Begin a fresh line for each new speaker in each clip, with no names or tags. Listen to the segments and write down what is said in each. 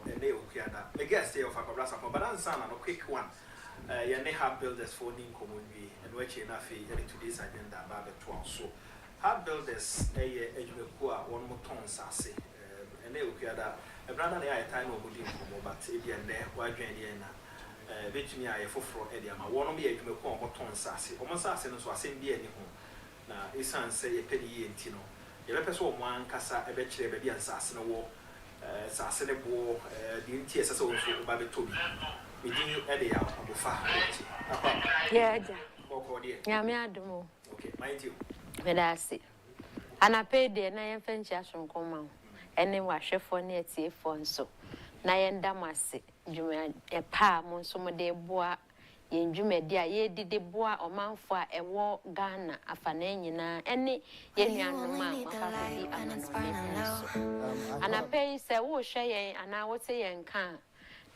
and they will hear that. I guess they of a brasa, but I'm son and a quick one. You have builders for Ning community and which enough to this agenda about the 12. So, hard builders a one more ton sassy, and they will hear that a brand new time of Budin, but if you're there, why Jenna, which me I for Edia, one of me a more ton sassy, almost sassy, and so I send the any home. Now, his son say a penny and Tino. You let us one cassa a betray baby and sass in a war, sass in a war, the NTS also by the Toby. We didn't add it out of far.
Yeah, me adumo.
Okay, mind you.
But I see. And I paid the 9 ventures from Common, and then was chef for near tea for so. Nine damasi, you a palm, some of the bois, in Jumedia, ye did the bois or man for a war Ghana, a fanina, any young man, and I pay say, oh, shay, and I would say, and can.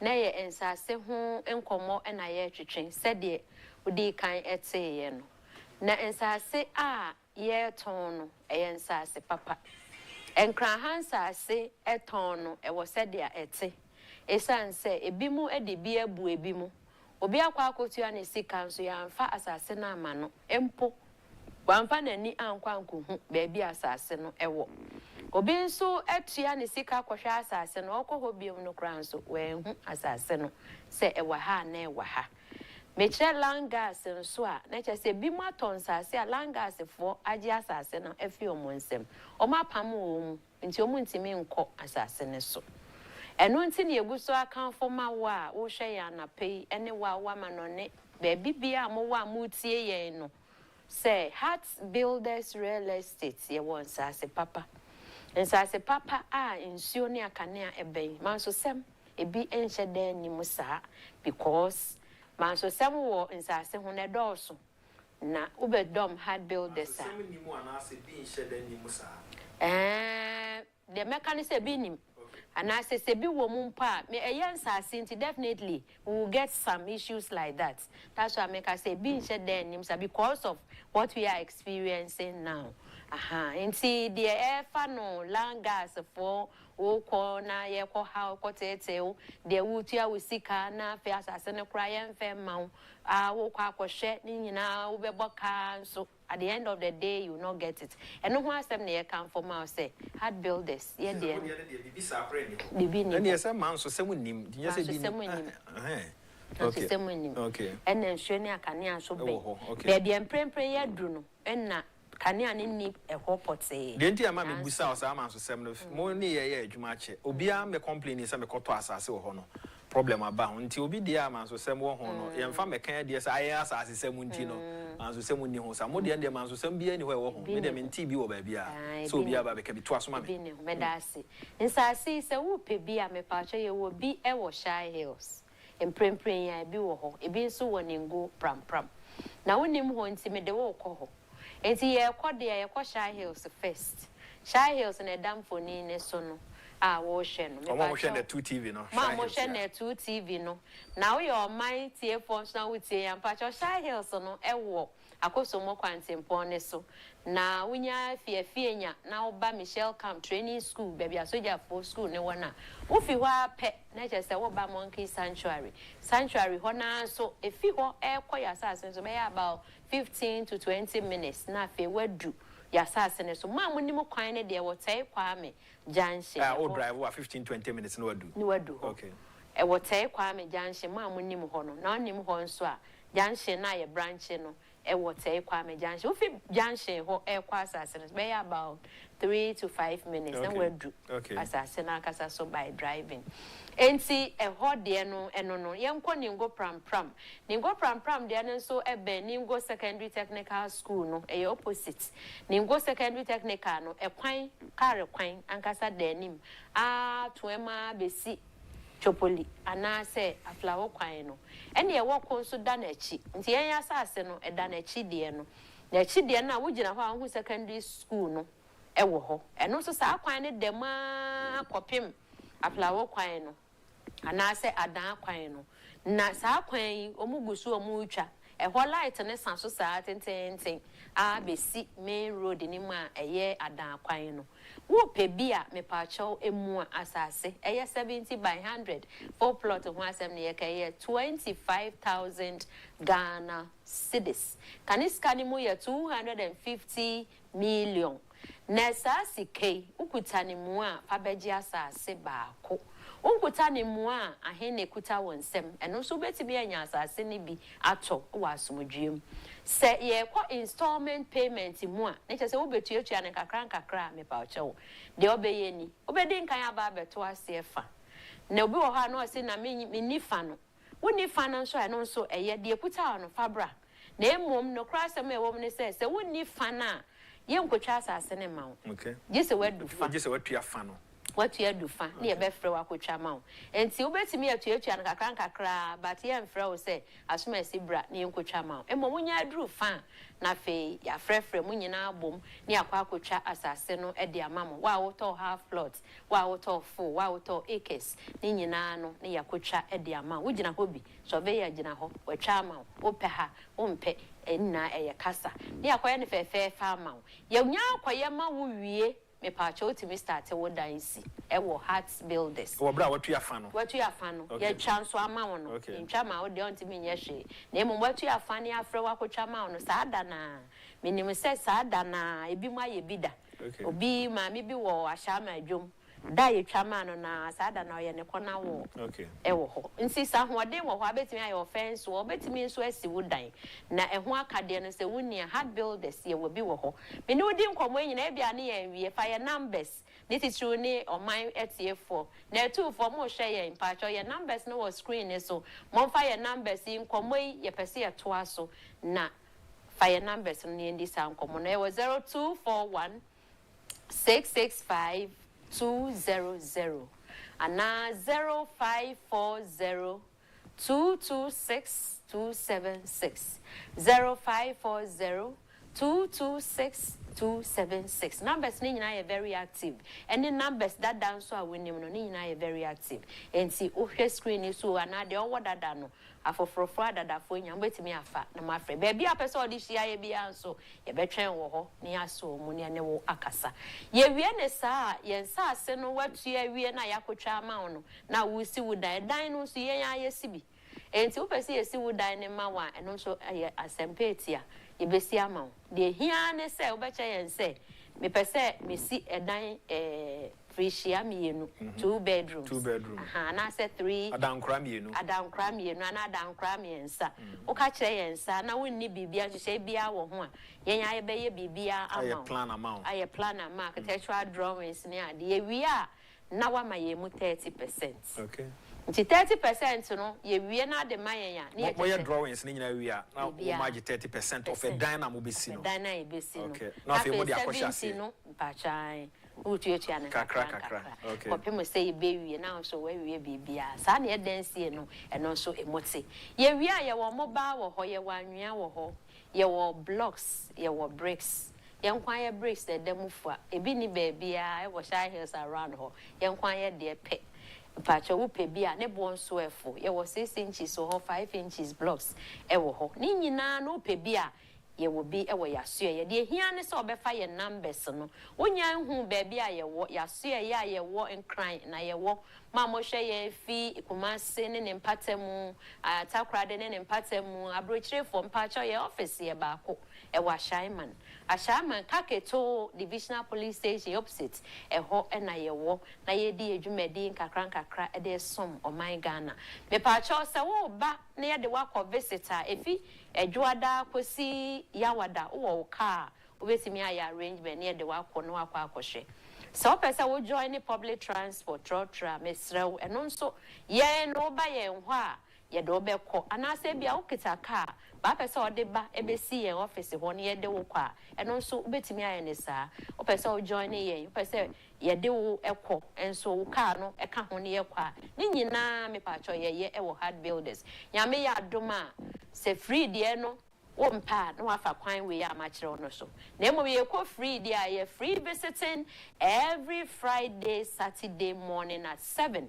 Nay, and say, whom and come and I train, said ye, would ye kind at say, na and say, ah, ye tono, and say, papa. And cry hands say, a tono, and was said there at say. A son say, a bimu e de beer bue bimu. Obia quaco to an sick council, and fat assassin mano, empo. One fan and ni anquanku, baby assassin, a walk. Obin so at Tiani Sika Quasha assassin, or cohobium no crown so when assassin, say a waha ne waha. Meche langas and swa, nature say bima tonsa, say a langas for Agia assassin, a few monsem, or my pamu, into your muntimin cock assassin so. And one thing you go so account for my wa, o shayana pay any wa woman on it, baby be a moa mutie no. Say, Hearts Builders Real Estate, ye once as a papa. And so I say, Papa, in Sionia Canea ebe, Manso Sem, a be ancient then Nimusa, because Manso Sem war in Sasse when a dorso. Na Uber Dom had builders. The mechanics a binim. And I say, be woman pa, me a young Sassinti definitely we will get some issues like that. That's why I make us say, being shed then, because of what we are experiencing now. And see the air no land gas for o corner, ye ko how coteteo, the wootia we see na fair assassin crying fair mount, wo kwa shetting now, ube boka, so at the end of the day you will not get it. And no one them near come for mouse say, had builders, yeah, dear.
And yes, a man so someone named, yes, okay.
And then Shania Cania so be, baby and pray Bruno, and na. Kania ni a hopot say.
Didn't you, mammy, we saw some answer seven of more near Jumache. Obia me complain is some cotoas or honor. Problem about until be dear man so some more honor. Young family can't yes, I ask as is Semuntino, and so some new some more than the man so some be anywhere, with them in TB or baby. So be about can be twice mammy.
Medasi. And so I see so whoopie be a me patcher, you will be a shy hills. And prim I be wo, it being so one in go pram. Now when him won't see me the walk. And see, I caught the Shy Hills first. Shy Hills and a damn for Nina Sono. Motion the 2 TV no. Motion the 2 TV no. Now your mind tear phones now with say and patch of Shy Hills no a walk. I could so more quantum pone so. Now when ya fear now by Michelle come training school, baby, I saw ya for school no one. If you are pet, nature say what by monkey sanctuary. Sanctuary hona so if you are air quiet assassin so may about 15 to 20 minutes. Now if you were do. Yassassin so ma mo nimo kwan ne de wo tai kwame junction
o drive 15-20 minutes no do okay
e wo tai kwame junction ma mo nimo ho no na onim ho nso a junction na ye branch no e wo tai kwame junction fi junction ho e kwa assassin be about 3 to 5 minutes then we do assassin akasa so by driving enti e ho de no eno no yenko ningo pram ningo pram de no so ebe ningo secondary technical school no e opposite ningo secondary technical no e kwan kare kwan ankasa de nim toema besi chopoli ana se aflawo kwan no ene e woko so da na echi nti yen asase no e da na echi de no na echi de na wo gina ho ahu secondary school no e wo ho eno so sa kwan ne de ma kopim aflawo kwan no ana se adan kwan no na sa kwan yi omugusu omutwa a whole light and a san society and a be see main road in a year at da quino. Who pay beer me pacho a more assassin, a year 70 by 100, 4 plot of 170 25,000 Ghana cedis. Can it scan him 250 million? Nessa CK, Ukutani Mua, Fabegia Seba, Unkutani Mua, a hene kuta one sem, and also better be an assassin be at all, was museum. Say ye what installment payment in Mua, it is over to your channel, a crank cram about you. The obey any, obeying Kayaba to us, fa. No, bo ha no say na me ni fa no. Wo ni fa no so no so eye de puta no fabra. Na emom no kra se me wo ne say wo ni fa na ye nkotwa asase ne ma wo. Okay. Gise wadu fa. Gise watua fa no. Watua du fa na ye be frɛ wakotwa ma wo. Enti wo betimi atuatua no kakra but ye mfrɛ wo say asoma sibra na ye nkotwa ma wo. Emom wo nya aduru fa na fe ya frɛfrɛ mu nyina abom na yakwa akotwa asase no de amamo wa wo to half plot wa wo to full wa wo to acres ni nyina no na yakotwa de amamo wo gina hobi so be ya gina ho watwa amamo wo pɛ ha wo mpɛ enna eye kasa na yakwa ne fɛfɛ fa amamo ya nya akwaye ma wo wie me pa cho ti start wo dan si e wo heart builders wo bra watu ya fa no ye twa nso ama wo no ntwa ma wo de onti me nye hwe na emu watu ya fa ne afre wakotwa ma wo no saada na minim se saada na ebi mu aye bida obi ma me bi wo ahya ma adwom da ye twa ma no na saada na ye ne kona wo e wo ho nsi sa ho de wo ho abetimi aye offense wo betimi nso asi wo dan na eho akade no se woni hard builders ye wo bi wo ho me ne odi nkomo nyina e bia ne ye wie fa ye numbers this is true ni oman etf4 na 2 for mo hwe ye mpacho ye numbers no wo screen so mo fa ye numbers nkomo ye pese ye to aso na fa ye numbers no ndi sa nkomo na ye 0241 665 200 and 0540 226 276 0540 226 276 numbers ni nyina very active and the numbers that down so awenim no ni nyina very active enti ohwe screen so anade owo dada no afofrofo adada fo nya betimi afa na mafre ba bia pese odi hia ye bia nso ye betwen wo ho ni aso mu ne wo akasa ye wie ne saa ye nsa ase no watua wie na yakotwa ama no na wo si wo dan no so ye ya ye sibi enti wo pese ye si wo dan ne ma wa eno so ye asempetia ye besi ama wo de hia ne se wo beche ye se me pese me si edan freshia mienu 2 bedrooms aha na say 3 adankra mienu ana adankra miensa o ka kire yensa na wonni bibia hye bia wo ho a yen ya be ye bibia ama aye plan ama architectural drawings ne ade ye wi a na wa ma ye mu 30%. Okay. Nti 30% no ye wie na de ma yen ya na ye drawings ne nyina wi a na wo ma 30% of a dynamo be si no dynamo be si no. Okay. Na fe mo de akohya no pa chan utuetua na kakra okay ko pemo say be wie na so we wie bibia sa na edansie no eno so emote ye wie a ye wo moba wo ho ye wanwea wo ho ye wo blocks ye wo bricks ye nkwan ye bricks de demufa ebi ni baabia e wo shy hills around ho ye nkwan ye de pe pacho wo pe bia ne bo nso efo ye wo 6 inches so ho 5 inches blocks e wo ho ni nyina no pe bia ye will be a way yasue ye de hia ne so obefa ye numbers no wonya hu baabi a ye wo yasue ya ye wo enkran na ye wo mamo hwe ye fi ikumase ne mpatemu atakrade ne mpatemu abrochire for mpacho ye office ye baako e wa Shaiman kaketo divisional police station opposite e ho na ye wo na ye di adwumadi nkakra e de som o my Ghana me pacho se wo ba na ye de wa visitor efi edwada kosi yawada wo car obetimi aya arrangement ne de wa kɔ no akɔ akɔhwe so pesa wo join the public transport trotra mesrew eno nso ye no ba ye ho a ye de obekɔ anase bia wo kita car ba pesa ode ba ebesi ye office ho ne ye de wo kɔ a eno nso obetimi aya ne saa wo pesa wo join ye wo pesa ye de wo ekɔ enso wo car no eka ho ne ye kɔ a ni nyina me pa cho ye e wo hard builders nyame ya adoma se free de no wo mpa no afa kwan we ya ma kire ono so na emo ye ko free de a ye free visiting every Friday Saturday morning at 7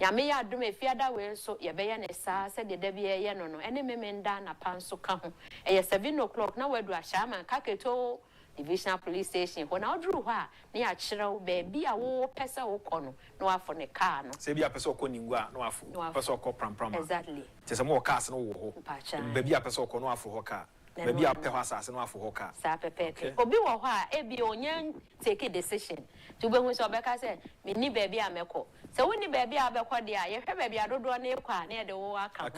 ya me ya adum efiada we so ye be ye ne saa se de be ye no no ene memenda na panso ka ho e 7 o'clock na wadu ashama kaketo divisional police station ho na odru ho a na ya kyerɛw be a wo pese wo kɔ no na wafo ne car no
se bia pese okɔ ningu a na wafo pese okɔ pram
exactly
te se mo cars no wo ho be bia pese okɔ no wafo ho car be bia pɛ ho asase no wafo ho car
sa pepe obi wo ho a e bi onye take a decision to be hu so obeka say me ni be bia mekɔ se woni be bia abekɔ de a ye hwɛ be bia dodo na ekɔ a na ye de wo aka ho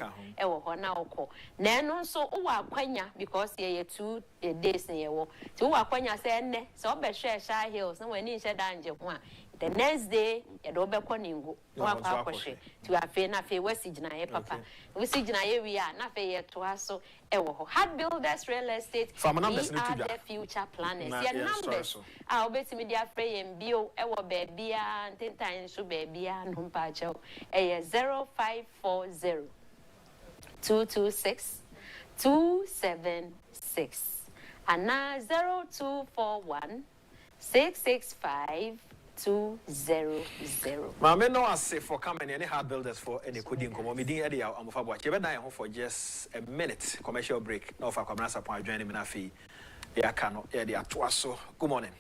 e wo ho na wokɔ na eno nso wo akwanya because ye 2 days na ye wo ti wo akwanya se enne se obehwɛ sha hills na wani nhye danje ho a the next day ye do obekɔ ningo wa kwa akɔhwɛ ti afi na afi wasi gina ye papa wasi gina ye wi a na afi ye to aso e wo ho hard builders real estate we are the future planners ye numbers a obetimi dia frɛ ye mbio e wo baby a ntentan so baby a no mpa chew e 0540 226 276 and 0241 665 200.
Mama, no, I say for coming any hard builders for any coding. Come on, me didn't edit out. I'm for watch. Even I for just a minute commercial break. No, for commerce upon joining me na fee. Yeah, cannot. Yeah, they are twice. So good morning.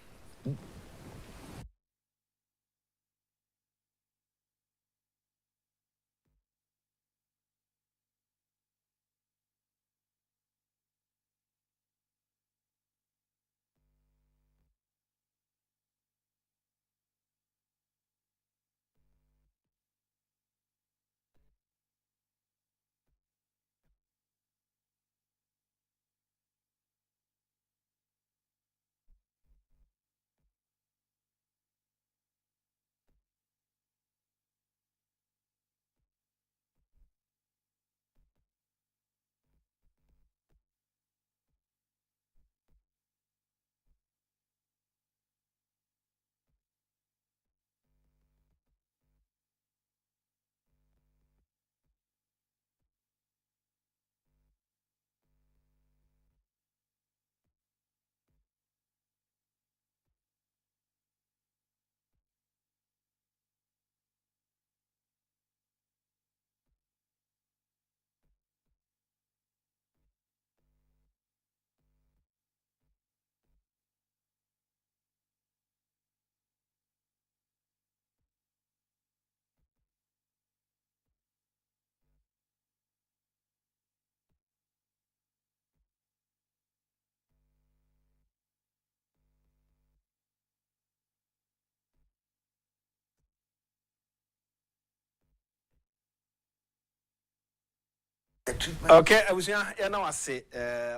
Okay, I was here. Now I say,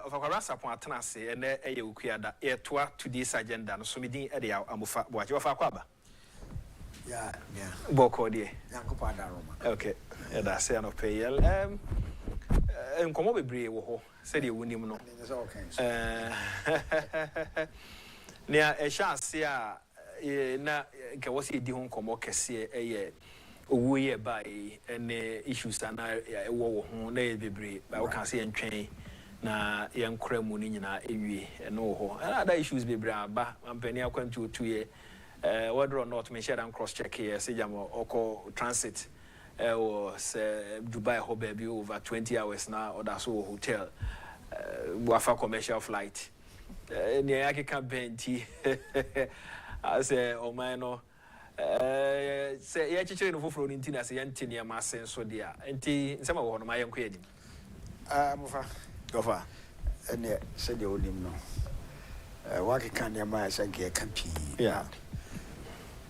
of a rasa point, I say, and a ukuada, to this agenda, so me didn't edit out. I'm what you are quaba.
Yeah.
Boko dear.
Okay.
And I say, no pay. And come over, brave, said you wouldn't know.
Okay.
Near a chance, yeah, na was it the home come okay, see a year. We by any issues and I war be but I can see and train na young cremuni na ewie no and other issues be bra ba and penny according to 2 year whether or not me share and cross check here say jam or transit or Dubai ho baby over 20 hours now or that's all hotel wafa commercial flight near I can benti I say oh man no say ya chiche no foforo ni ntina say yantini ya masen so dia enti nsema wo no ma yanko yadim
Mufa go fa ene se de onim no wa ke kan ya ma say ge kan pi
yeah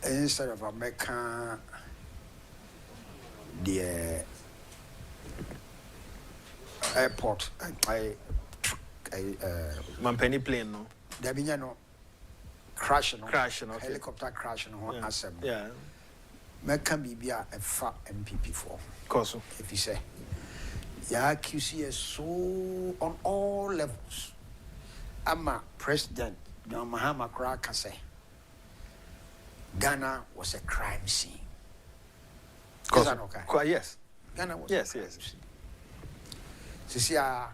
instead of America the airport I
Mampeni plane no
there be no crash no
okay.
Helicopter crash no
yeah.
asem
yeah
Meka bibia e fa MPP for
course
if you say ya QC is so on all levels ama president John Mahama Kraka say Ghana was a crime scene
course
okay?
Yes
Ghana was
yes
Sisia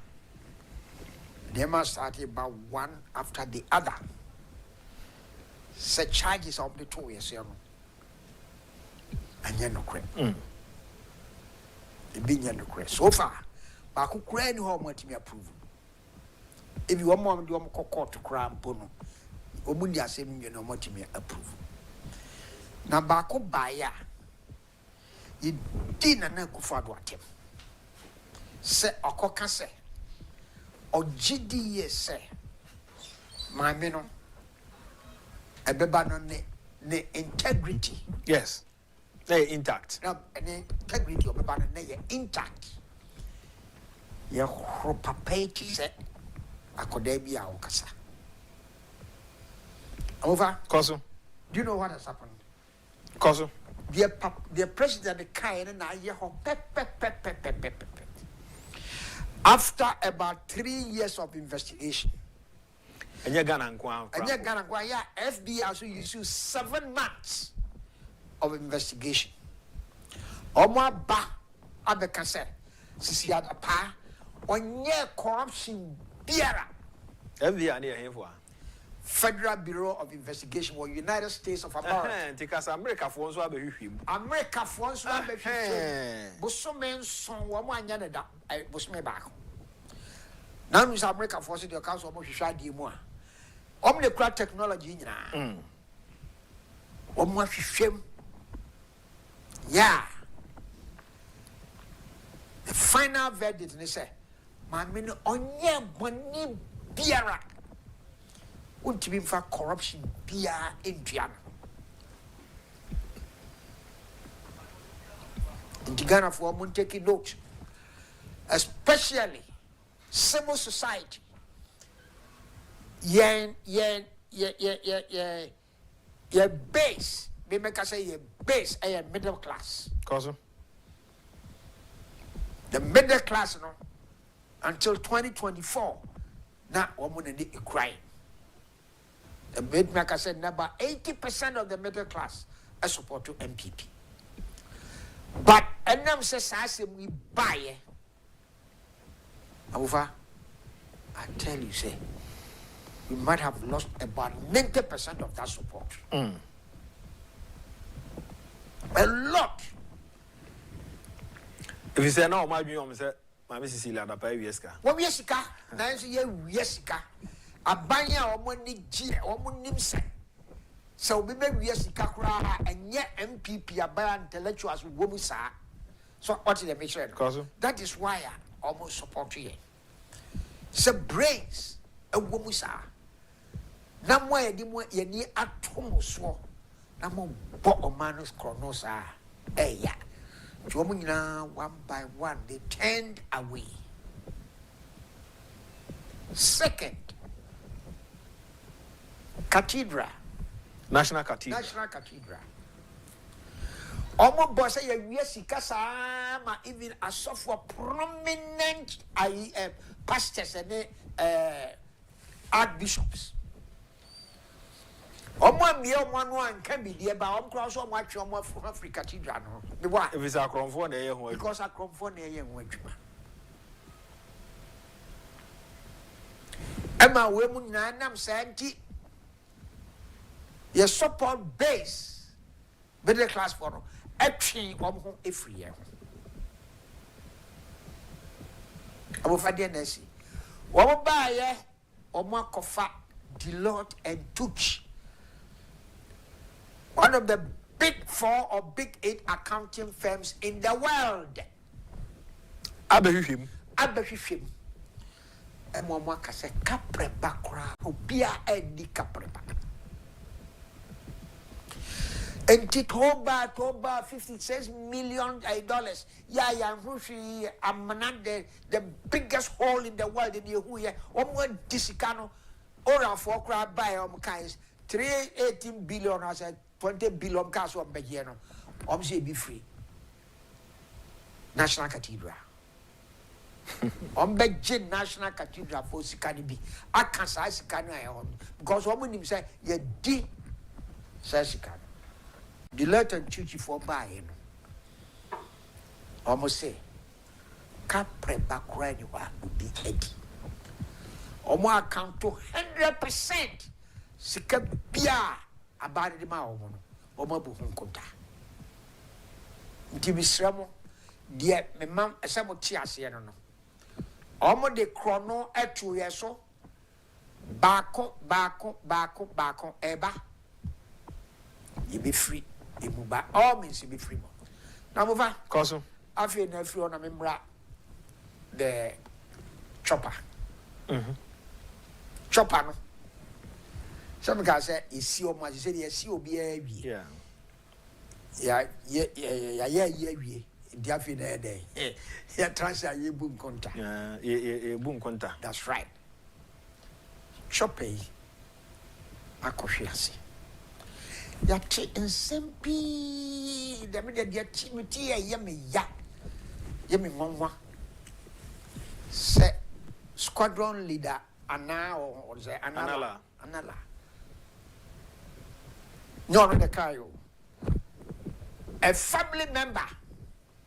they must start about one after the other. Set charges of the 2 years, and you're no crime. binya no kure so far ba ko kure ni ho mo atimi approve if you want mo do mo court kura mpo no omundi asem nwe no mo atimi approve na ba ko baya idina na akufo-addo atem se okoka se ogidi ye se maame no ebeba no ne integrity
yes they intact
na ne integrity obeba no ne intact ye hropapeti se akoda bi a okasa over
koso
do you know what has happened
koso
the president kai na ye ho after about 3 years of investigation
and you're gonna go
yeah FBI also use 7 months of investigation omo ba abeka se sisi adapa onye corruption biara
FBI near here for
Federal Bureau of Investigation or United States of America.
Because America for so be hwim.
America for so be hwim. Bosomen son wo mo anya ne da bosome ba ko. Na no America for so the council mo hwehwa di mu a. Om le kura technology nyina. Om mo hwehwem. Yeah. The final verdict they say, "Ma me no onye boni biara." Untimi fa corruption bia enduan. In Ghana for mun take note, especially civil society. Your base, we make us say your base a middle class.
Cause
the middle class no until 2024 na woman need crying. The midmaker said about 80% of the middle class are support to MPP. But NM says we buy it. Over, I tell you, say, we might have lost about 90% of that support. A lot.
if you say no, my dream say, my Mrs. Cecilia, da pa wieska.
What wieska? Na nso ye wieska. Abanya omoni gi omonim se. So we be wieska kura enye MPP abaya intellectuals wo mu sa. So what is the mission? That is why I almost support you. So brains a wo mu sa. Na mo ye di mo ye ni atomo so. Na mo bo omanus chronosa. Yeah. One by one, they turned away. Second, Cathedral.
National Cathedral.
National Cathedral. Almost boss say yes, even a software prominent pastors and archbishops. One can be there, but cross on watch on from Africa Cathedral.
If it's a cromford,
because I come for near young Emma women nanam santi. Your support base, middle class for actually every year. I'm of Adenesi. What buy Oma Kofa, Deloitte, and Touch. One of the big 4 or big 8 accounting firms in the world.
Abihuhim.
And one can say, Capre Bakra, Ubia Eddie Capre Bakra. And Titoba, $56 million. Yeah, Rushi, Amanande, the biggest hole in the world in the Huya, Omwa Disicano, Ora for crowd by Omkais, 318 billion, I said. 20 billion cash on Begiano. Obviously, be free. National Cathedral. Begin National Cathedral for Sikanibi. I can't say Sikana on because woman say, ye di says Sikana. The letter Chuchi for buying. Almost say, Capre Bakranua would be 80. Omo account to 100% Sikabia. About the Mao, Omabu Hunkota. Ntimisramo, dear me mam some tias here no omo de chrono etu ye so bako eba you be free imuba all means you be free now move on
koso
after na free on membra the chopper chopper no some guys say isi o ma say isi obi a wie yeah wie dia fi na dey ya transfer ye bu nkonta
ye bu nkonta
that's right chopper akohwe ya te ensempi da me dia timiti ya me ngonwa se squadron leader or say anala no the kayo a family member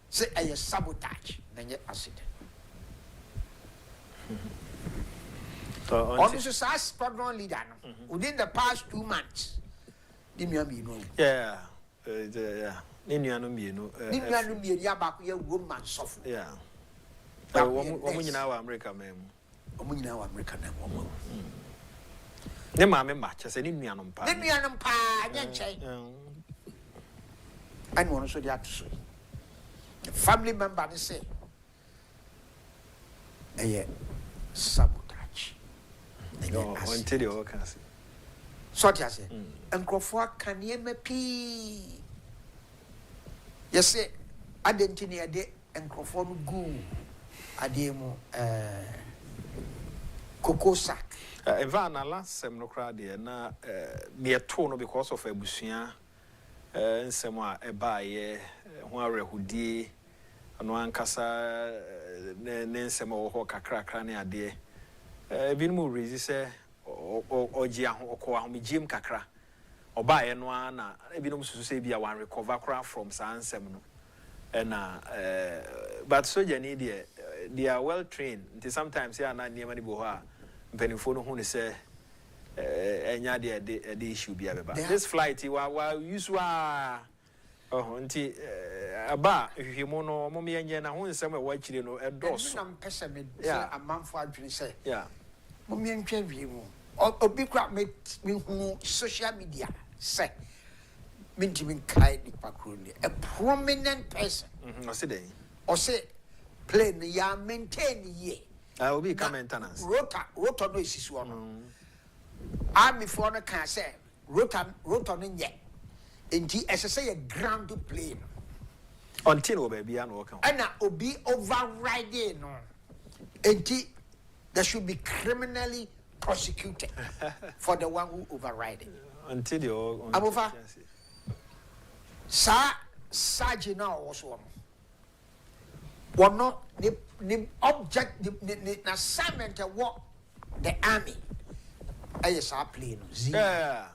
say a sabotage then accident on this squadron leader within the past 2 months
yeah Ninuanu
ya back ya woman soft
yeah Omunyina wa America mem
Omunyina wa America na mo
ne ma me ma chese ni nuanom pa
nya nche and one so dey atoso family member they say sabotage
until you can see
so they say enkrofo kan ye mapi yes identity ade enkrofo no gu ademo cocoa sack
Eva na last sem no kra de na me to no because of abusua nsem a eba ye ho awrehudie ano ankasa ne nsem wo ho kakra ne ade ebi mu rezi se oji aho okwa ho megiem kakra oba ye no na ebi no susu se bia wan recover kra from sansem no na but soja ni they are well trained until sometimes ya na niema ni bo ha mpenifo no hu ne se enya de issue bia beba this flight wa usual nti aba hwehwemo no mo me enye na ho nsem e wa kire no edoso
na mpese me se amanfo adwene se
yeah
mo me ntwa hwehmo obi kwa me hu social media se mintimin kai di pakroni a prominent person
o se den
o se plane ya maintain ye
obi ka maintenance
rota no isisu ono army for no can say rota no nye enti esese ye ground plane
until we be an work
and obi overriding no enti they should be criminally prosecuted for the one who overriding
until you
abova Sergeant now also one no the object the assignment what the army is our plane
yeah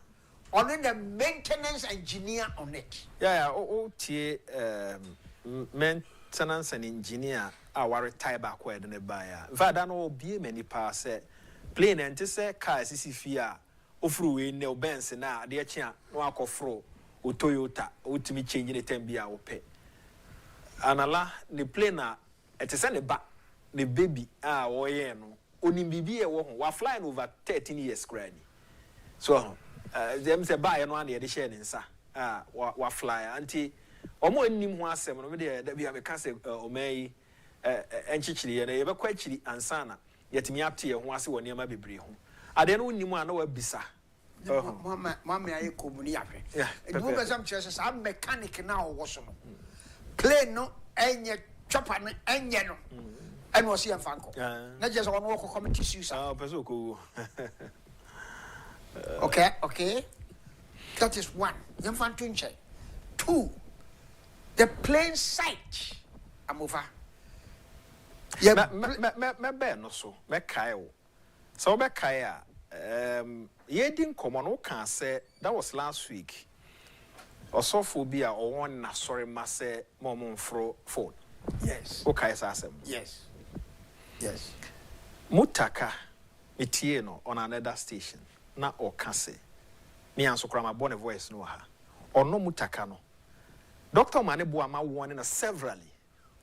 only the maintenance engineer on it
maintenance and engineer our tie back where the buyer vada no be many pass plane and to say car CC ofru we ne Benz na de chia no akofro o Toyota ultimate change the time bia wo pe anala the plane na etese ne ba the baby wo ye no onim bibi e wo ho wa flying over 13 years granny so them say ba ye no an ye de share ne nsa wa fly anti omo anim ho asem no me de da bia me ka se omayi enchichiri ye na ye be kwa chiri ansana yetimi ate ye ho ase wo niam bebre ho ade no nim a na wa bisa
mama ayi komuni ahwe edu be sam chese sa mechanic na wo so no plane no enye chopper no enye no eno o se yanfanko na je so won wo kokko tissue sa
person ko
okay that is one yanfanto nche two the plane sight amova
me be no so me kai wo so be kai a yedin common no can say that was last week osofo bi a owon na sorry ma say mom fro phone
yes
okay asem
yes
mutaka etie no on another station na okase me anso kra ma bone voice no ha ono mutaka no doctor mane bo ama won na severally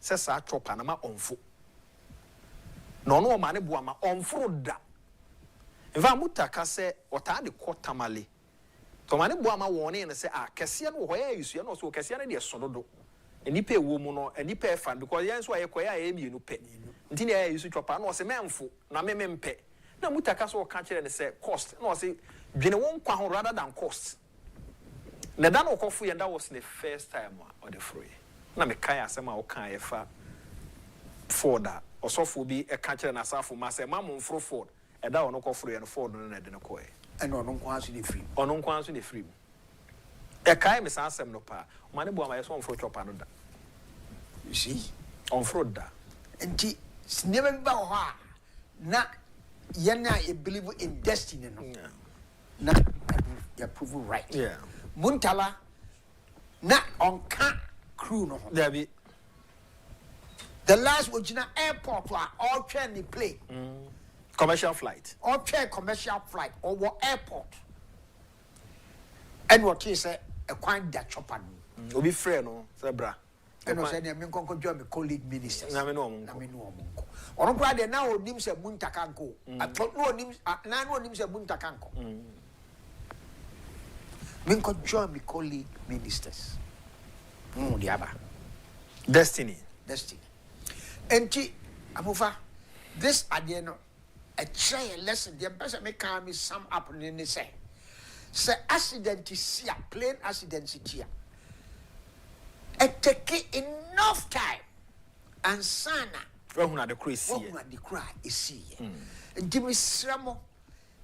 says sa chopper na ma onfo no ma ne boa ma onforo da eva mutaka se ota de kotamale to ma ne boa ma woni ne se kese no ho ya yusu na so kese na de sododo enipa ewo mu no enipa efa because yen so ayekoya emienu pe nti ne ya yusu chopper na o se memfo na memempe na mutaka so ka kire ne se cost na o se dwene won kwa ho rather than cost na da no kofu ye that was the first time or the free na me kan asema o kan efa Ford osofo bi e ka kire na safo ma se ma mo mfro Ford e da ono kofu ye no Ford no na de no koe
and ono nkwa so the free
ono nkwa so the free e kai me san asem no pa ma ne bo ma ye so mfro chopper no da
you see
on fraud da
nti never be ho a na ye na e believe in destiny no na you prove right
yeah
Muntala na onka crew no
there be
the last Ojina airport wa all train the plane
commercial flight
all train commercial flight or what airport and what he say a quite that chopper
obi frɛ no sɛ bra
and was saying me konko join me colleague ministers
na me no mo
ono kwa de na onim se muntakanko atɔ no onim na no onim se muntakanko Minko join me colleague ministers. Diaba.
Destiny.
Enti amufa this adieno a try a lesson the person make me sum up in say accident is here plain accident is here. It take enough time and sana
when the crazy
the cry is here. Give me sramo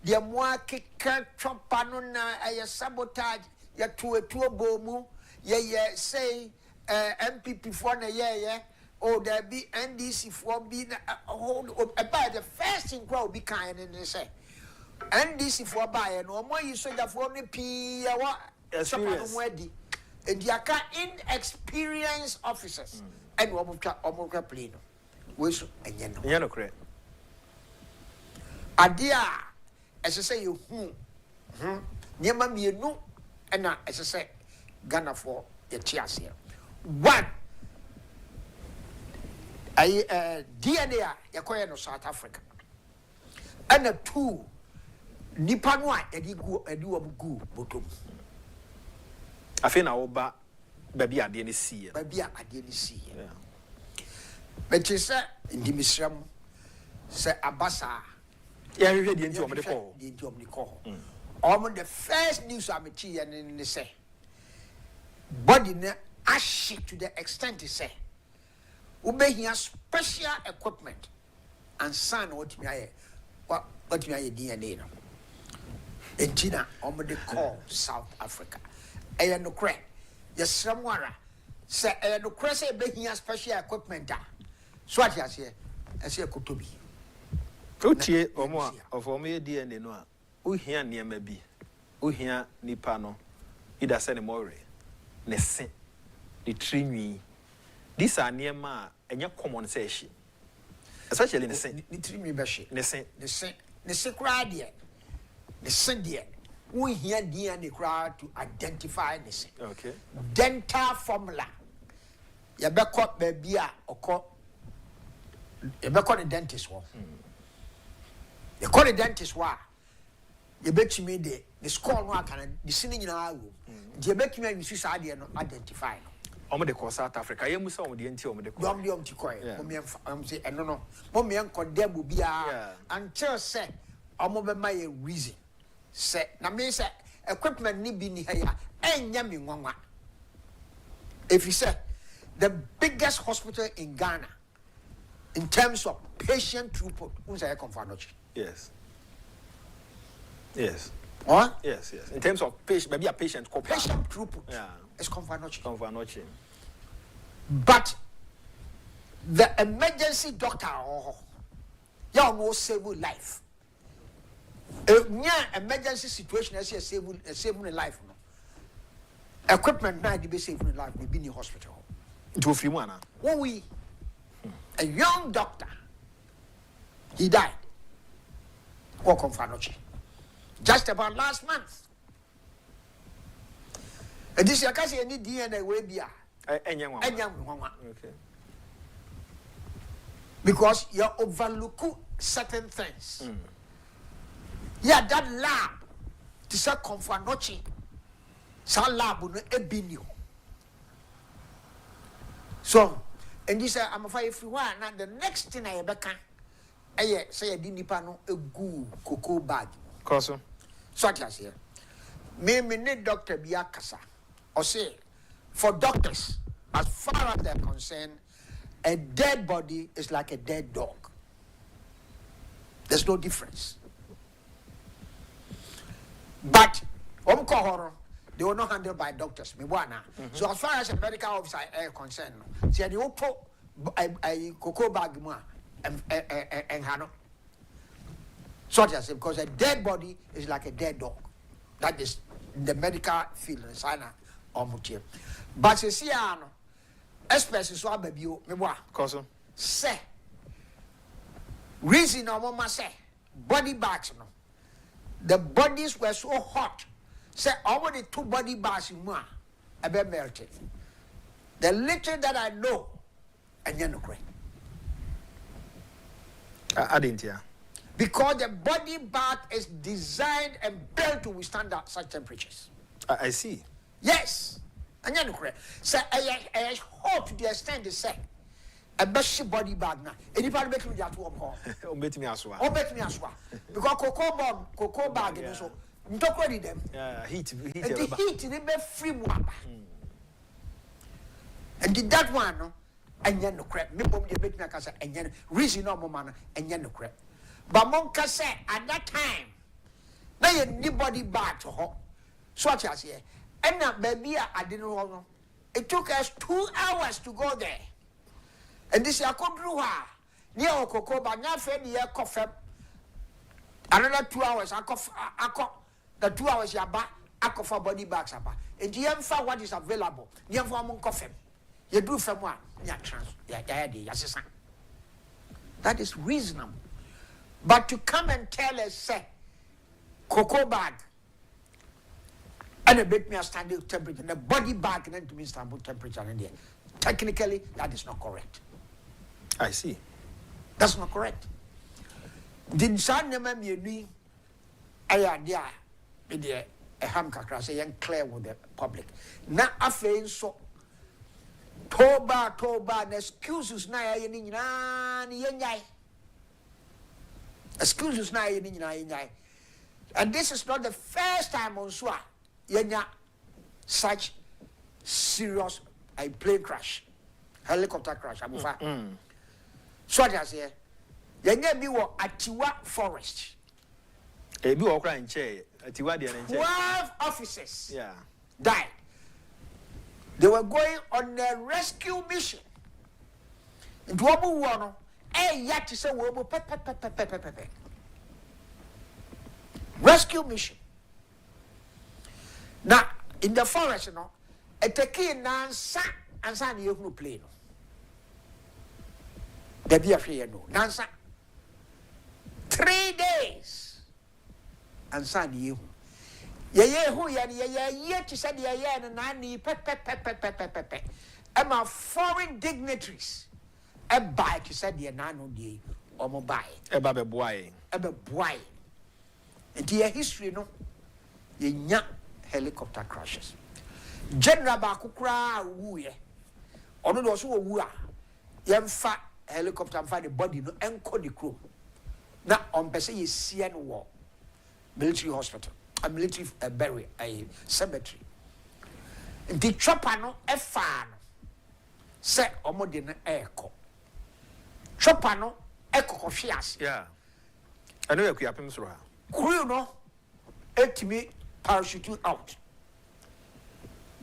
the moi keka chopper no na sabotage ya to bomu ye say MPP for na ye or there be NDC for be about the first thing crowd be kind and say NDC for buy no more you so that for me p what ready and you are inexperienced officers and omo plane we so enye
no correct
adia as I say you niema mienu and as I say Ghana for the cheers here. One DNA yakoya no South Africa. And two nipa no a edi gu bottom.
Afi na oba baby ade ne see.
Baby ade ne see. But you say ndimisram say abasa
yeah, we read the into the call.
The into the call. The first news I'm here and say, body ne ash to the extent to say, ube here special equipment and what me aye DNA no. Entina the call South Africa. Aya no kre. Yes somewhere say aya no kre say be here special equipment da. So what you say? I say kotobi.
Utie omo ofomo DNA no a ohia niema bi ohia nipa no ida se ne more ne se ne trinwi these are niema enye common say hye especially ne se
ne trinwi be hye
ne se
kra de ne se de ohia DNA kra to identify ne se
okay
dental formula ya be ko ba bia okọ ya be ko the dentist wo the call the dentist wa you bet me the score no aka the sini nyina awo the bet me you see say no identify no
omo de call South Africa ye musa omo de enti omo de call
dom de omo ti call mo say eno no mo me enkode bu bia until say omo be ma ye reason say na me say equipment ni bi ni ha ya enya me nwanwa if you say the biggest hospital in Ghana in terms of patient throughput unsa come for nochi.
Yes. Yes.
What?
Yes. In terms of patient, maybe a patient
throughput.
Yeah.
It's convanochi. But the emergency doctor, you almost save life. Emergency situation, as you saving a life. No. Equipment now to be saving life. Maybe in the hospital.
To a free one.
A young doctor, he died. Walk on Fanochi. Just about last month. And this year, I need DNA way be
okay.
because you overlook certain things. Yeah, that lab, to say comfort nochi, some lab will not be new. So, and you say, I'm afraid if you want, now the next thing I ever can, say I didn't know a good cocoa bag.
Coso.
Such as here. Me need Dr. Biakasa, or say, for doctors, as far as they're concerned, a dead body is like a dead dog. There's no difference. But they were not handled by doctors. So as far as a medical officer is concerned, see the put a cocoa bag and hano. So just because a dead body is like a dead dog. That is the medical field in China or Mutia. But you see, especially so baby, say reason no mama say body bags no. The bodies were so hot. Say already 2 body bags in one a bit melted. The little that I know, and you know
I didn't hear.
Because the body bag is designed and built to withstand such temperatures.
I see.
Yes. And you know correct. So I hot to the extent they say a best body bag now. Anybody make me that warm home.
Bet me as well.
Bet me as well. Because cocoa bag and so don't ready them.
Yeah, heat.
And the heat in the free one. And did that one no? And you know correct. Me mom dey make me say and you reason no man and you know correct. But Monka said at that time, now anybody bad to her. So what I say, and now baby, I didn't know. It took us 2 hours to go there. And this I come through her. Near Cocoa, but now fed the air coffee. Another 2 hours, I the 2 hours you back, I cough body bags about. And you have found what is available. You have one coffee. You do from one. That is reasonable. But to come and tell us, say, cocoa bag, and a bit me a standing temperature, and a body bag, and then to me standing temperature in there. Technically, that is not correct.
I see.
That's not correct. Did San never be a new idea with a ham kakra, say, and clear with the public. Now, I feel so. Toba, and excuses now, excuses now, and this is not the first time on Swa yenya such serious plane crash, helicopter crash. So what I say, yenya bi wo Atiwa forest.
Bi wo kra nche Atiwa de nche.
12 officers
died.
They were going on a rescue mission. And wobu wono yet to say wobu pe. Rescue mission. Now in the forest, a take nansa and san you plane. The be afraid no nansa 3 days and san you. Who yet to say the and nani pe. Foreign dignitaries. A bike to say the nano de or mobile.
A boy.
And the history no ye helicopter crashes. General Bakukra woo ono do so woo a yemfa helicopter and the body no enko the crew. Na on pese ye see no war military hospital. A military burial, a cemetery. The chopper no a fan set omodin echo. Chopper no echo conscious.
Yeah. I know you happen to her.
Crew no et me parachute out.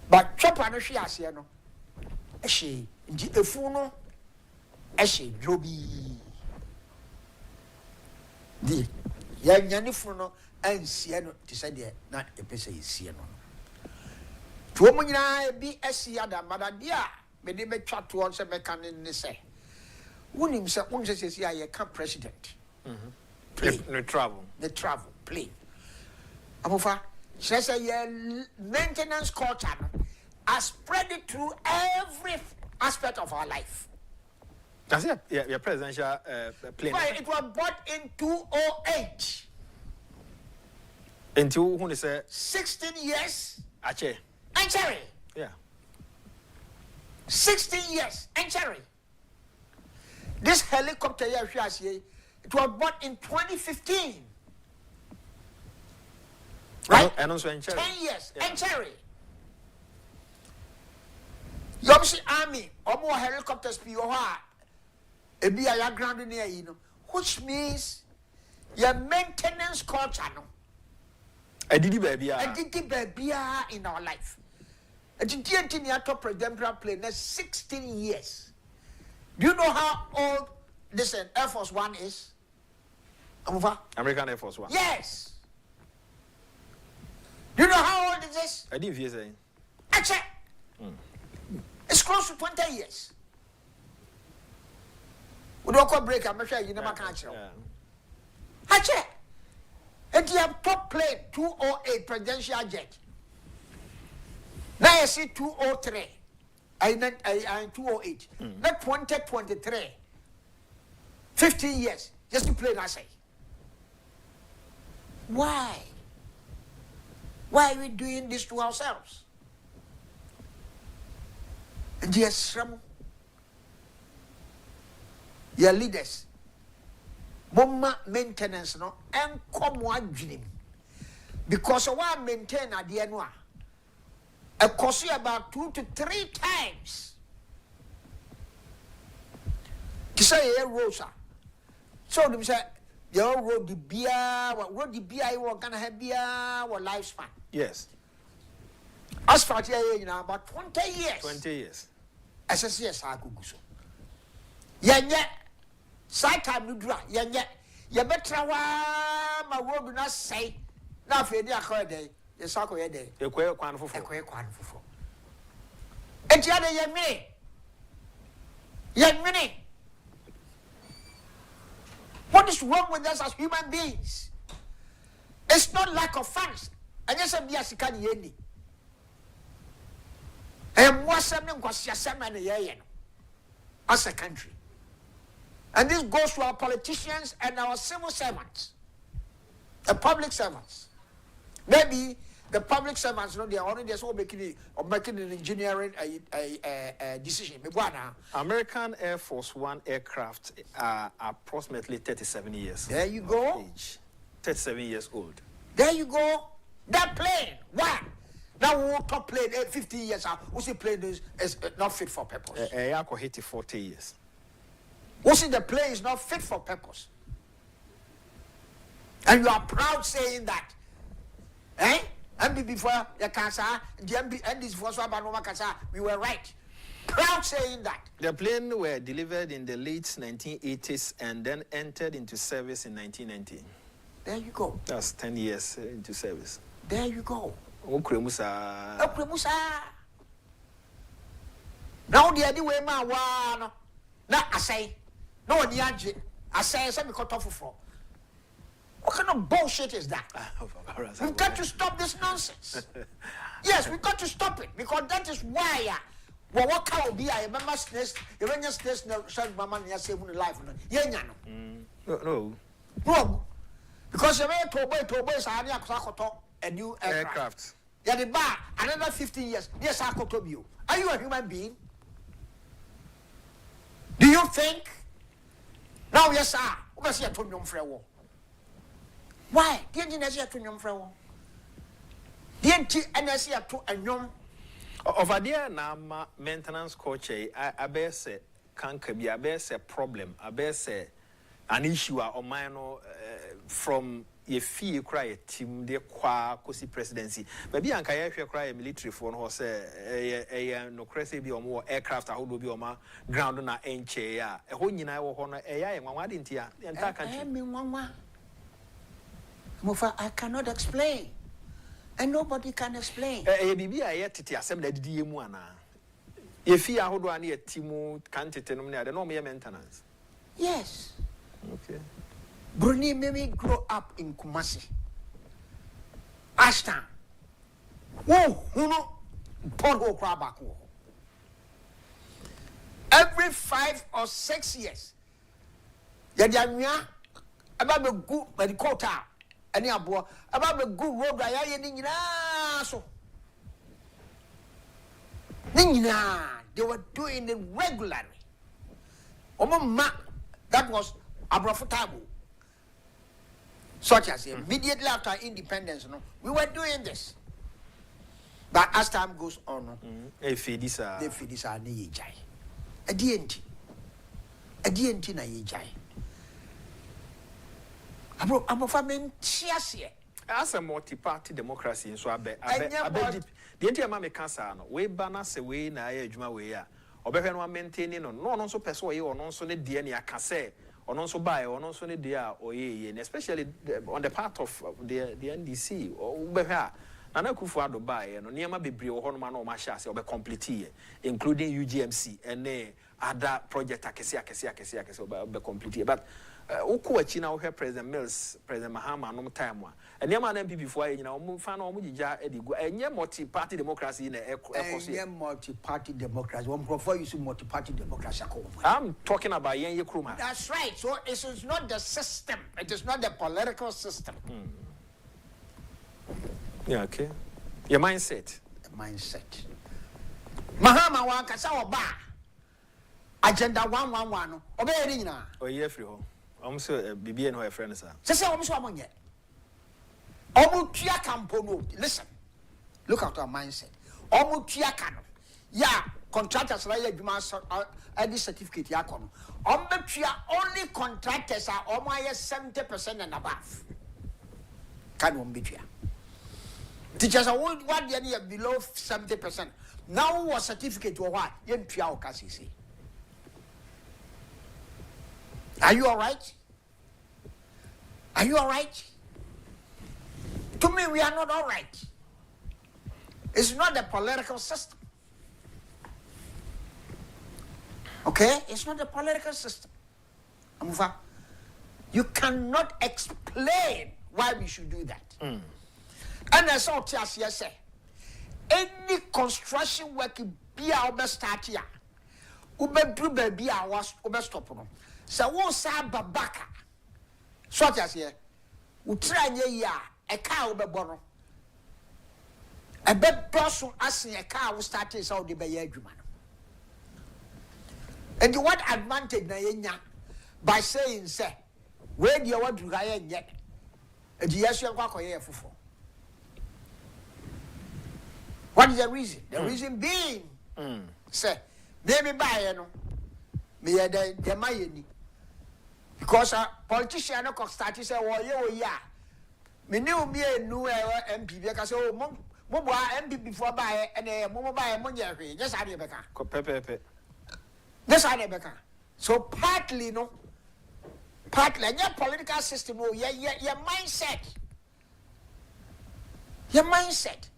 But chopper no she has no. A she a funo a she joby. The young funo. And Sieno to say there, not a person is Sieno. To woman, I be a Siada, Madame Dia, may they make chat to answer mechanic say. One himself, one says, I can't president.
No travel.
The travel, plane. Amofa, says a maintenance culture, I spread it through every aspect of our life.
That's it. Yeah, presidential plane.
Right, it was bought in 208.
Until who is
16 years.
Ache.
And cherry.
Yeah.
16 years and cherry. This helicopter here, it was bought in 2015. Right?
And also in cherry.
10 years
Yeah.
and cherry. You obviously army or more helicopters be a be a ground near you, which means your maintenance culture no.
I did baby.
In our life. A GTN top presidential plane that's 16 years. Do you know how old this Air Force One is?
American Air Force One.
Yes. Do you know how old is this?
I didn't hear saying.
Actually, it's close to 20 years. We don't call break. I'm sure you never catch it. Actually, and you have top plane 208 presidential jet. Now you see 203. I 208. Not 2023. 15 years just to play that say. Why? Why are we doing this to ourselves? And yes, your leaders, Mama maintenance no, and come one dream. Because of what maintain at the end, it costs you about 2 to 3 times. To say a rosa. So them say your road the beer, what road the beer you are gonna have beer or lifespan.
Yes.
As far as you know, about 20 years.
20 years.
SSS I could go so. Yet, side time you draw, yet, you better my road do not say, now for the accord day, the circle a day.
A quail quan for
And the other young mini. What is wrong with us as human beings? It's not lack of funds. And yes, I'm yes, can you and what's something as a country. And this goes to our politicians and our civil servants, the public servants. Maybe the public servants, they are only just making an engineering decision.
American Air Force One aircraft are approximately 37 years.
There you go.
Age. 37 years old.
There you go. That plane, one. Now we will top plane 50 years out. We see plane is not fit for purpose.
Aircraft hit 40 years.
We see the plane is not fit for purpose. And you are proud saying that. Eh? And before the cancer, and this was we were right. Proud saying that.
The plane were delivered in the late 1980s and then entered into service in 1990.
There you go.
That's 10 years into service.
There you go.
Okremusa.
Now the other way, man, one. Now I say, no, the I say, something cut off for. What kind of bullshit is that? We've got to stop this nonsense. Yes, we've got to stop it because that is why. Well, what kind of be I remember this? You when you this no shut mama and you save life.
No.
No. Because you may to boy a new aircraft. Yeah, the bar another 15 years. Yes, I could tell you. Are you a human being? Do you think? Now, yes, sir. What's your tone from Frewo? Why? The engineer is to Yum Frewo. The NSC to a young.
Over there, now, maintenance coach, I bear say, can't be a bear say problem, I bear say an issue or minor from a fee cry a team, the qua cosi presidency. Maybe I can cry a military for no say no crazy be or more aircraft, I would be on my ground on a chair. A whole year I will honor a and one didn't here, the entire country.
I cannot explain. And nobody can explain.
Bibi I yet to assemble the DM1. If you are who do near Timo can't determine the normal maintenance.
Yes.
Okay.
Bruni made me grow up in Kumasi. Ashton. Whoa, who know? Portho Crabako. every 5 or 6 years. Yadianya about the good medical town. Any abo about the good road I am so. They were doing it regularly. That was profitable. Such as immediately after independence, we were doing this. But as time goes on, they feed this a jai. A DNT na jai. I'm a family cheers.
As a multi-party democracy, so I bet the anti-mammy cancer, way banners away na ejuma way. Obehenwa maintaining no so persuade or non so DNA case or non so buy or non so dia or ye, especially on the part of the NDC or Ubeha. Nana akufo-addo buy and Niama be brio horman or mashas or be complete, including UGMC and other project akesi or be complete. But Ukuachi now here President Mills, President Mahama, no time one. And Yaman MP before you know, fan or Mujija Edigo, and your multi-party democracy in a
multi-party democracy. One prefer you see multi-party democracy.
I'm talking about Yen Kruma.
That's right. So it is not the system, it is not the political system.
Yeah, okay. Your mindset.
Mindset. Mahama Wankasa Ba Agenda 111. Obey na.
Oh, yeah, free home. I'm sure BB and her friends are.
Say, I'm so among yet. Omutia Campono. Listen, look at our mindset. Omutia Cano. Yeah, contractors like any certificate Yakono. Omutia only contractors are almost 70% and above. Can one be here? Teachers are all 1 year below 70%. Now, what certificate or what? Yen Pia Casisi. Are you all right? Are you all right? To me, we are not all right. It's not the political system. Okay? It's not the political system. You cannot explain why we should do that. And as all say, any construction work be our start here. Ube do be our stop. So won't say babaka. Such as here, we try ya a car be borrow. A bed person asking a car will start is out the bayadman. And what advantage na by saying, say, where do you want to go yet? And yes, you are going for. What is the reason? The reason being, say, maybe buy me the Mayeni. Because a politician no start to say, oh yeah. Me knew me a new MP because oh Moba MP before buy and a Moba buy a money. Just had Rebecca. Just had Rebecca. So partly no. Partly your political system, oh yeah, your mindset. Your mindset.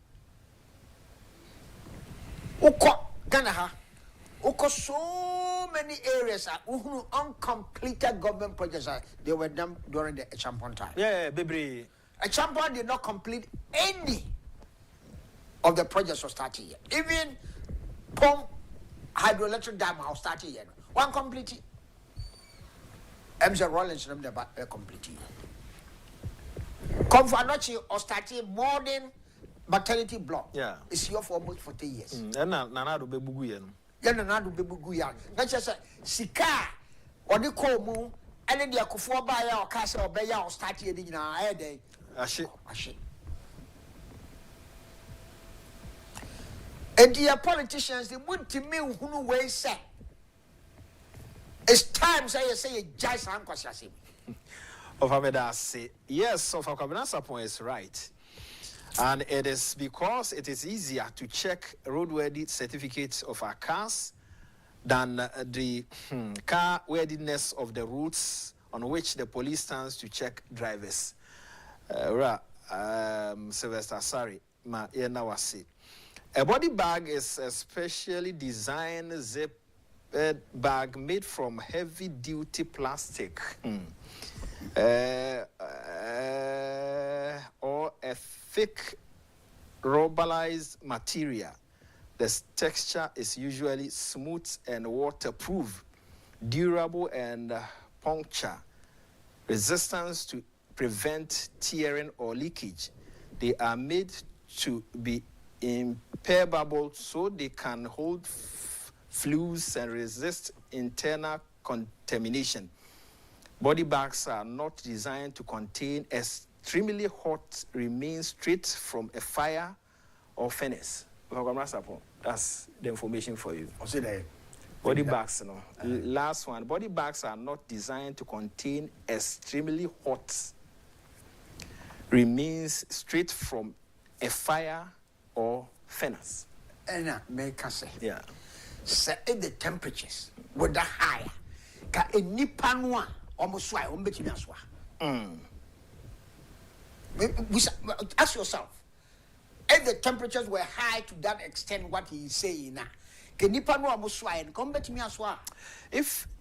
Uko Ganaha. Uko so many areas are uncompleted government projects they were done during the Agyapong time.
Yeah, baby.
Agyapong did not complete any of the projects of starting here. Even Pong hydroelectric dam was starting here. One complete. MC Rollins named the complete. Comfanochi or starting modern maternity block.
Yeah.
It's here for almost 40 years.
And Nana do Bebuguyan.
Yanadu Bebuguyan. That's just a Sika or the Komu and then the akufo-addo or Castle or Baya or starting in our head. Ashe. And the politicians, they want to me who way say. It's time, say, Jais Ankwasiasim.
Of Amedasi, yes, of Akabanasa point is right. And it is because it is easier to check roadworthy certificates of our cars than the car worthiness of the routes on which the police stands to check drivers. Sylvester, sorry, ma yenawasi. A body bag is a specially designed zip bag made from heavy-duty plastic. Or a thick rubberized material
The texture is usually smooth and waterproof, durable and puncture, resistance to prevent tearing or leakage. They are made to be impermeable so they can hold fluids and resist internal contamination. Body bags are not designed to contain extremely hot remains straight from a fire or furnace. That's the information for you. Body bags, no. Last one. Body bags are not designed to contain extremely hot remains straight from a fire or furnace.
And make us say,
yeah.
Say the temperatures were the higher. Ka a nipanwa almost why on between us. Ask yourself, if the temperatures were high to that extent, what he is saying now.
If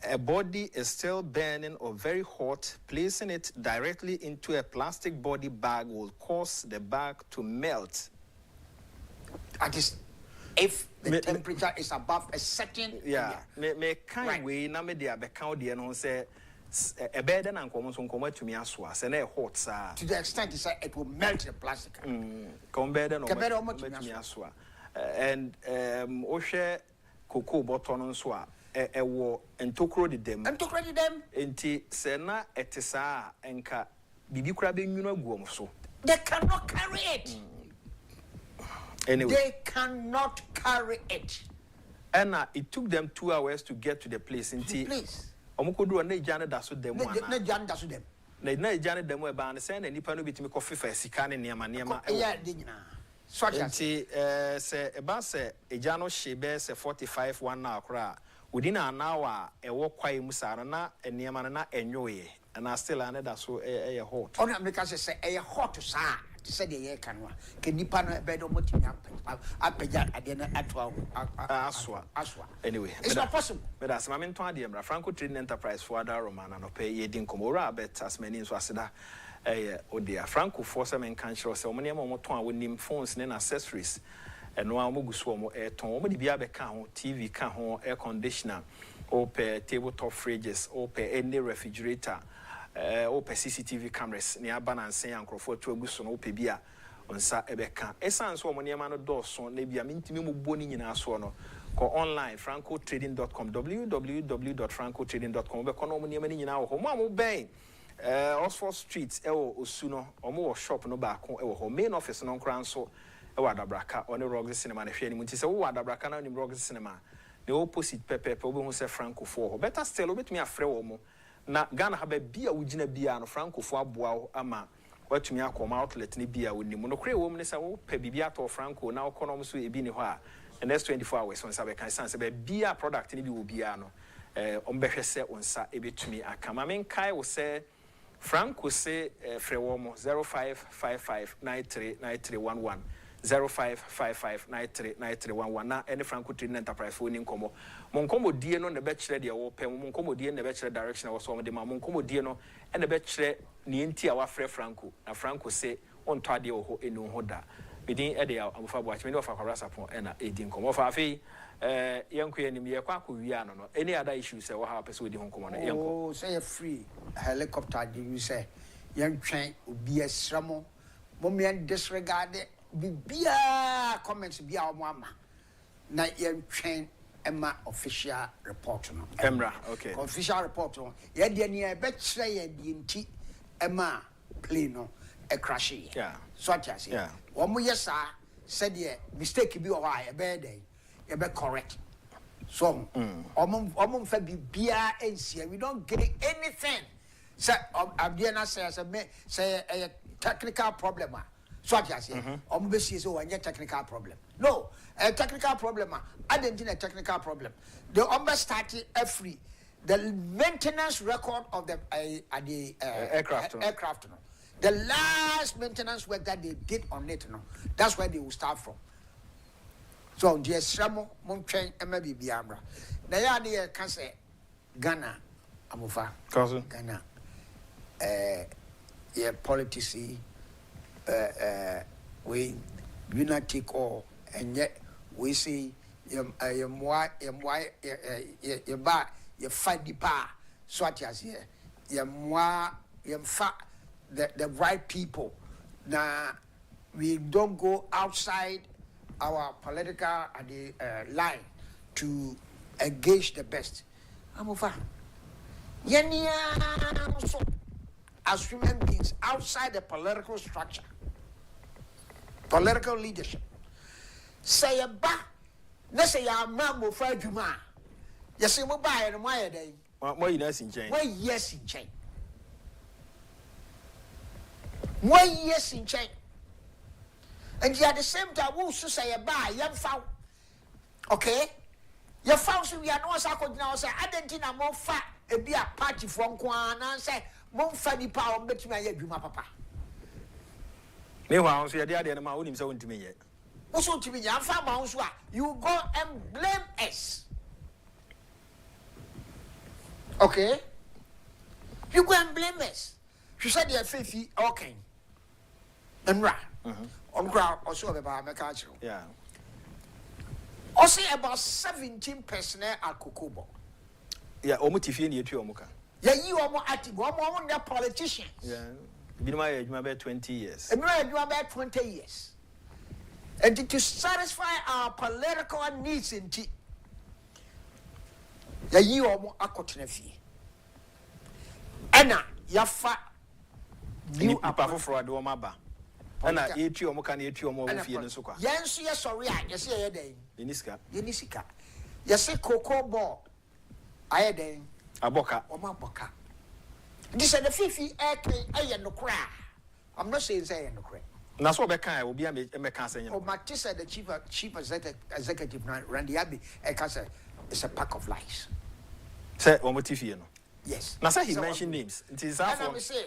a body is still burning or very hot, placing it directly into a plastic body bag will cause the bag to melt.
That is, if the temperature is above a certain
area. Me kind way na me dia be count there no say a bed and come to me aswa say na hot sa
to the extent it will melt the plastic.
Come bed and to me aswa. And ohwe cocoa bottle nso a ewo entokro de dem enti se na etisa enka bibi kura be nwunu aguom so
they cannot carry it.
Anyway,
they cannot carry it.
And it took them 2 hours to get to the place. Omukodu na ejane da so dem ana
na ejane da so dem
na ejane dem e ba na say na nipa no bitimi kofi fa sika ne niam
yeah de nyina so
ati se e ba se ejano hye be se 45 1 hour kra within an hour e wo kwai mu sa na niam na enyoye and still another so e hot
on America say e hot sa said the year can nipa no bed omotimi apeja ade na atwa aswa
anyway
it's not possible.
But as my mentor Ademra Franco Trading Enterprise for other Romana no pay ye din komora bet as many so asida odia Franco for some encounter so many mo ton wonim phones and accessories and no amogu so mo ton mo di bia be ka ho TV ka ho air conditioner or tabletop fridges or any refrigerator open CCTV cameras near balance and crofo to aguso no pebia on sa ebeka essence wo niam no doso na bia mintimi mu boni nyina so no ko online francotrading.com www.francotrading.com be ko no niam ni nyina wo ho mo ben Oxford Street osu no omo shop no ba ko ho main office no nkran so Adabraka on the Rogs Cinema na hwe ni munti se wo Adabraka na ni Rogs Cinema the opposite pepe obo hu se Franco for better still obetumi afre wo mo na Ghana ha ba bia wugina bia no Franco aboa ama watumi akoma outlet ni bia woni mu no kre wo mu ne sa wo pa bibia to Franco na economy so ebi ni ho a the next 24 hours on sa be kan sense be bia product ni bi wo bia no ombehwe se onsa ebetumi akama men kai wo se Franco se frɛ wo mo 0555939311 0555939311 na any Franco Trading Enterprise phone nkomo monkomo die no ne be kyerɛ de wo pɛ monkomo die ne be kyerɛ direction wo so mo de ma monkomo die no ne be kyerɛ ne enti a wa frɛ Franco na Franco se on to ade wo ho enu ho da bedin e de amofa bo achime ne ofa kwara sapon e na edi nkomo fa afei yenko yenim ye kwa wi ano no any other issues wo ha pese odi ho nkomo no yenko
say free helicopter did you say yentwen obi asramo momian disregard bibia comments bia o ama na yentwen ema official report no
emra okay
official report no ye de ne e be kire ye de nti ema plane no e crash ye
yeah
so at ya say wo mo yesa said ye mistake bi o ha e be dey you be correct so omum fa bibia ensia we don't get anything say abdiana say a technical problem so what you say be see so one technical problem no a technical problem I didn't a technical problem the started free the maintenance record of the aircraft no. The last maintenance work that they did on it no that's where they will start from. So the Sramo Montchain maybe Biabra. The idea can say Ghana Amufa Ghana politics we lunatic or and yet we say you fight the power. So as here, you fight the right people. Now we don't go outside our political line to engage the best. I'm over. As human beings outside the political structure, political leadership. Say a ba, let's say a mambo for Juma. Yes, you buy and why day.
Why yes in chain?
Why yes in chain? Why yes in chain? And you at the same time, who should say a buy, young found. Okay? Your found we are no second now, say, I didn't know more fat, a be a party from Kwan and say, more funny power, bet me a Juma papa.
Meanwhile, so you're the man who himself to me yet.
Also to me, you go and blame us. Okay? You go and blame us. She said you're 50, okay. And right. On crowd also about Makacho.
Yeah.
Also about 17 personnel at Kokobo.
Yeah, almost if you need to Omuka.
Yeah, you are more active, one more than politicians.
Yeah. Been my age about 20 years.
And you about 20 years. And to satisfy our political needs in tea. Yeah, you are more akotnefi. Anna, Yafa.
You are powerful for a domaba. Anna, eat you more can eat you more with you.
Yes, yes, sorry, yes, yeah, day.
Yenisika.
Yes, say cocoa ball. I had
a boca
or my boca. This is the 50 air no cry. I'm not saying say no cry.
That's what Becca will be a mechanic.
Oh, Matissa, the chief executive, Randy Abbey, it's a pack of lies.
Say, one motive, you know.
Yes.
Now, say he mentioned names. It is our
say.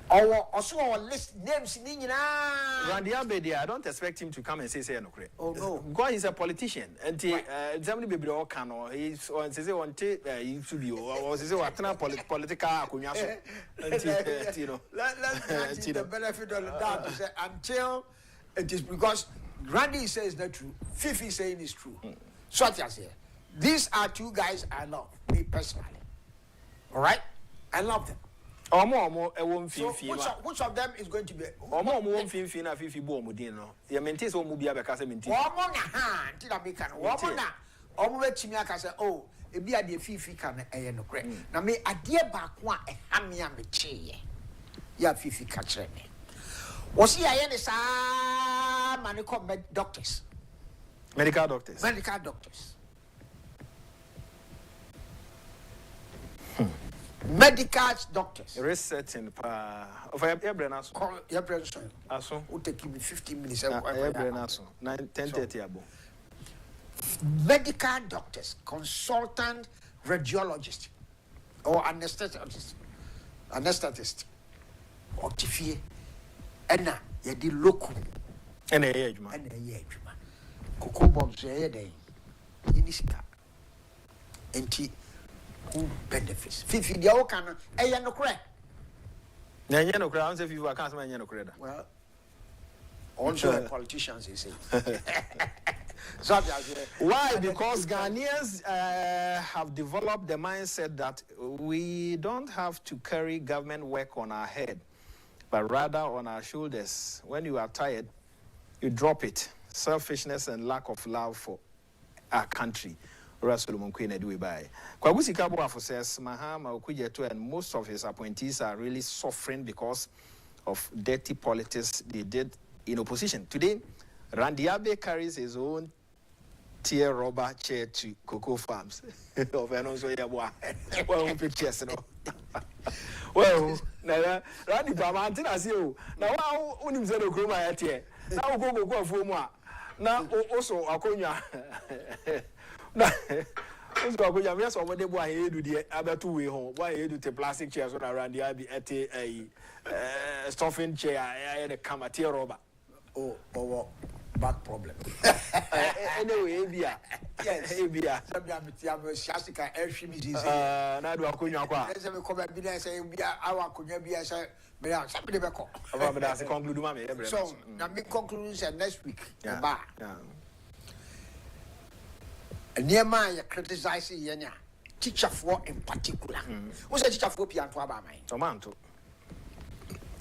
Also, our list names in
Randy Abbey, I don't expect him to come and say no credit.
Oh, no.
God is a politician. And Germany baby all can or he's on says on YouTube or says what political cunyaso. You know,
let's the benefit of the doubt until it is because Randy says the truth, Fifi saying is true. So I say, these are two guys I love, me personally. All right? I love them.
Or more,
so which of them is going to be?
Or more, 50 bomb, you know. You maintain so movie because I maintain.
One more, until I make an woman. Almost Chimiaka say, oh, it be a dear Fifi can a no credit. Now, me a dear back one, a hammy and a chair. Ya Fifi catch me. Was he a yenisa man called doctors?
Medical doctors.
Medical doctors. Medical doctors.
Resetting of your brain.
Call your brain.
Also,
will take you 15 minutes.
10:30 above.
Medical doctors, consultant radiologist, or anesthetist, or TFA, and you did local.
And a age, man.
And a age, man. Cocoa bombs, a day. Inisika. And who benefits? 50 the old can a no credit.
Nanyano crowns if you are can't man credit.
Well, also politicians, you say. So,
why? Because Ghanaians have developed the mindset that we don't have to carry government work on our head, but rather on our shoulders. When you are tired, you drop it. Selfishness and lack of love for our country. Solomon Queen Edway. Kwagusi Kabuafo says Mahama Okujeto and most of his appointees are really suffering because of dirty politics they did in opposition. Today, Randy Abbey carries his own tier rubber chair to cocoa farms. Well, pictures, you know. Well, Randy Bamantina see you. Now, unim zero groma at here. Now go for more. Now, also, Akonya. Now, yes, over the boy, he do the other 2 way home. Why he do the plastic chairs around the Abbey at a stuffing chair, I had a camatier rubber.
Oh, back problem.
Anyway, yes, Abia.
Sometimes Shasika Elshimi is
Nadu Akunya.
Let's have a comment. Be say, our Kunya be as a somebody back.
That's a conclude, mammy.
So, now make conclusions next week.
Yeah.
Nehemiah you criticize yenya teacher for in particular. Who's a teacher for piano abamai?
Tomanto.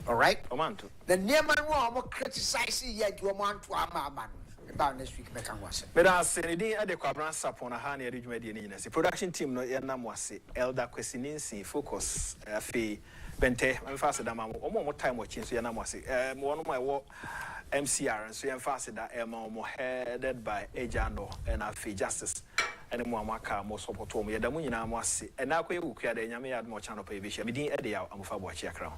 All right?
Tomanto.
The Nehemiah more criticize yet you want to amaban. About next week, make was.
But I said, I did a quadrant upon a honey original production team. No, Yanam was Elder Questioning focus a fee. Bente, I'm faster than one more time watching. So Yanam was one of my work MCR, and so I'm faster that more headed by Agyapong and a fee justice. And more Maka, more support to me. The Munina was and now we will create a Yammy more channel of Aviation. We didn't edit out. I'm for watching a crown.